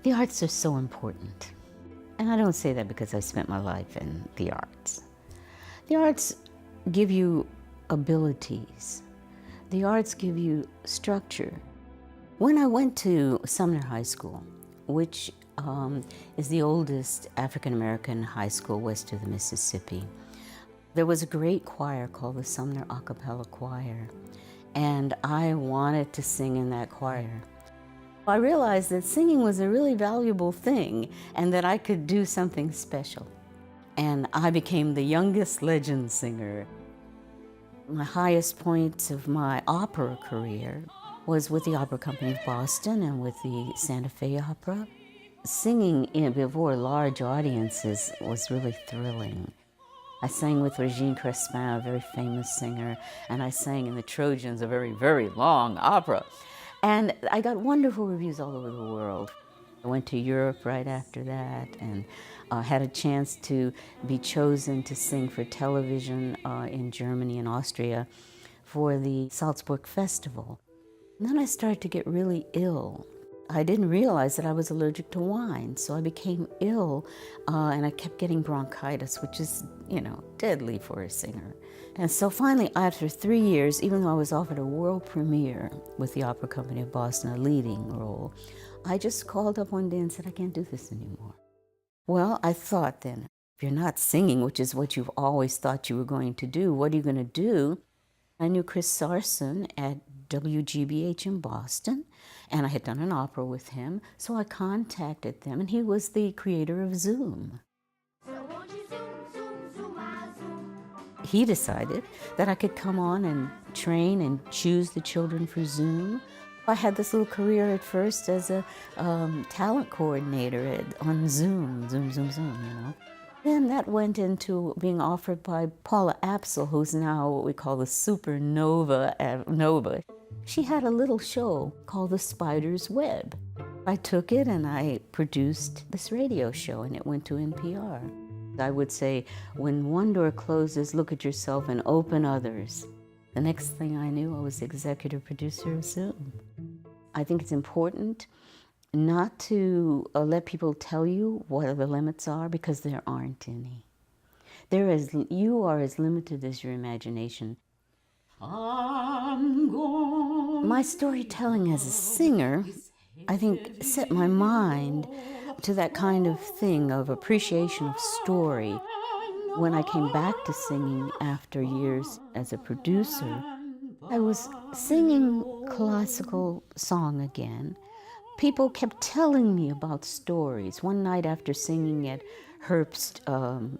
The arts are so important. And I don't say that because I spent my life in the arts. The arts give you abilities. The arts give you structure. When I went to Sumner High School, which is the oldest African-American high school west of the Mississippi, there was a great choir called the Sumner A Cappella Choir, and I wanted to sing in that choir. I realized that singing was a really valuable thing and that I could do something special. And I became the youngest legend singer. My highest points of my opera career was with the Opera Company of Boston and with the Santa Fe Opera. Singing before large audiences was really thrilling. I sang with Regine Crespin, a very famous singer, and I sang in the Trojans, a very, very long opera. And I got wonderful reviews all over the world. I went to Europe right after that and had a chance to be chosen to sing for television in Germany and Austria for the Salzburg Festival. And then I started to get really ill. I didn't realize that I was allergic to wine, so I became ill and I kept getting bronchitis, which is, deadly for a singer. And so finally, after 3 years, even though I was offered a world premiere with the Opera Company of Boston, a leading role, I just called up one day and said, I can't do this anymore. Well, I thought then, if you're not singing, which is what you've always thought you were going to do, what are you going to do? I knew Chris Sarson at WGBH in Boston, and I had done an opera with him, so I contacted them, and he was the creator of Zoom. He decided that I could come on and train and choose the children for Zoom. I had this little career at first as a talent coordinator on Zoom. Then that went into being offered by Paula Apsel, who's now what we call the supernova Nova. She had a little show called The Spider's Web. I took it and I produced this radio show, and it went to NPR. I would say, when one door closes, look at yourself and open others. The next thing I knew, I was the executive producer of Zoom. I think it's important not to let people tell you what the limits are, because there aren't any. You are as limited as your imagination. My storytelling as a singer, I think, set my mind to that kind of thing of appreciation of story. When I came back to singing after years as a producer, I was singing classical song again. People kept telling me about stories. One night after singing at Herbst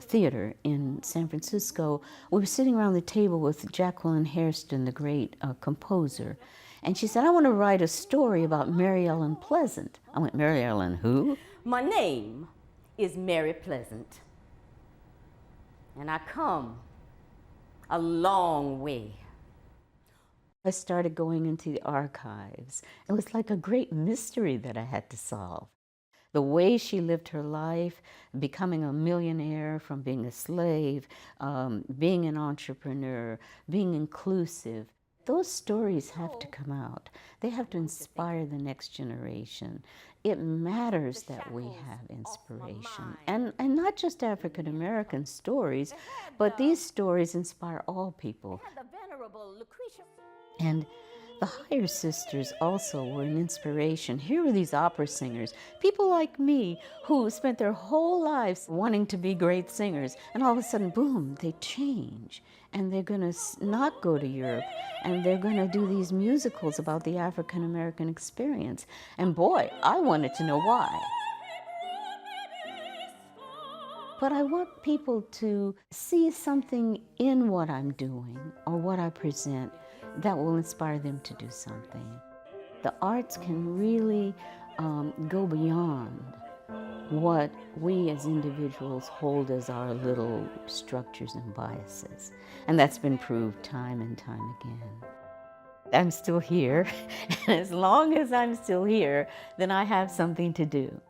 Theater in San Francisco, we were sitting around the table with Jacqueline Hairston, the great composer. And she said, I want to write a story about Mary Ellen Pleasant. I went, Mary Ellen who? My name is Mary Pleasant. And I come a long way. I started going into the archives. It was like a great mystery that I had to solve. The way she lived her life, becoming a millionaire from being a slave, being an entrepreneur, being inclusive. Those stories have to come out. They have to inspire the next generation. It matters that we have inspiration. And not just African American stories, but these stories inspire all people. And the Higher Sisters also were an inspiration. Here were these opera singers, people like me, who spent their whole lives wanting to be great singers, and all of a sudden, boom, they change. And they're going to not go to Europe, and they're going to do these musicals about the African American experience. And boy, I wanted to know why. But I want people to see something in what I'm doing or what I present that will inspire them to do something. The arts can really go beyond what we as individuals hold as our little structures and biases. And that's been proved time and time again. I'm still here, and as long as I'm still here, then I have something to do.